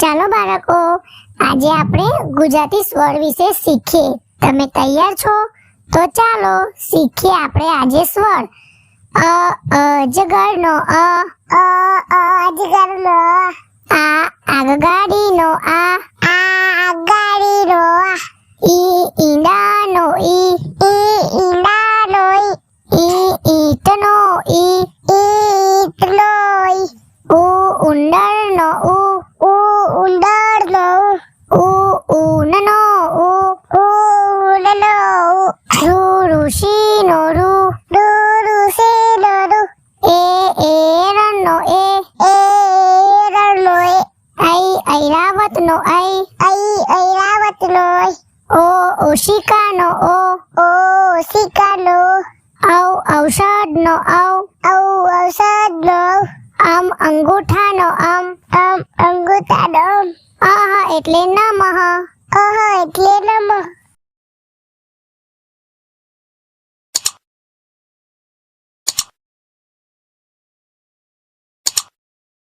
ચાલો બાળકો, આજે આપણે ગુજરાતી સ્વર વિશે શીખીએ. તમે તૈયાર છો? તો ચાલો શીખીએ આપણે આજે સ્વર. અજગરનો અ, અજગરનો આ, આગગાડીનો આ, આગગાડીનો ઈંડાનો ઈ, ઈંડાનો ઈંટનો ઈ, ઈંટનો ઉંદરનો ઉંદરનો ઊનનો ઊનનો ઋષિનો ઋષિનો એરણનો એરણનો ઐરાવતનો ઐરાવતનો ઓશિકાનો ઓશિકાનો ઔષધનો ઔષધનો અંગૂઠાનો અંગૂઠાનો અહ એટલે નમઃ, અહ એટલે નમઃ.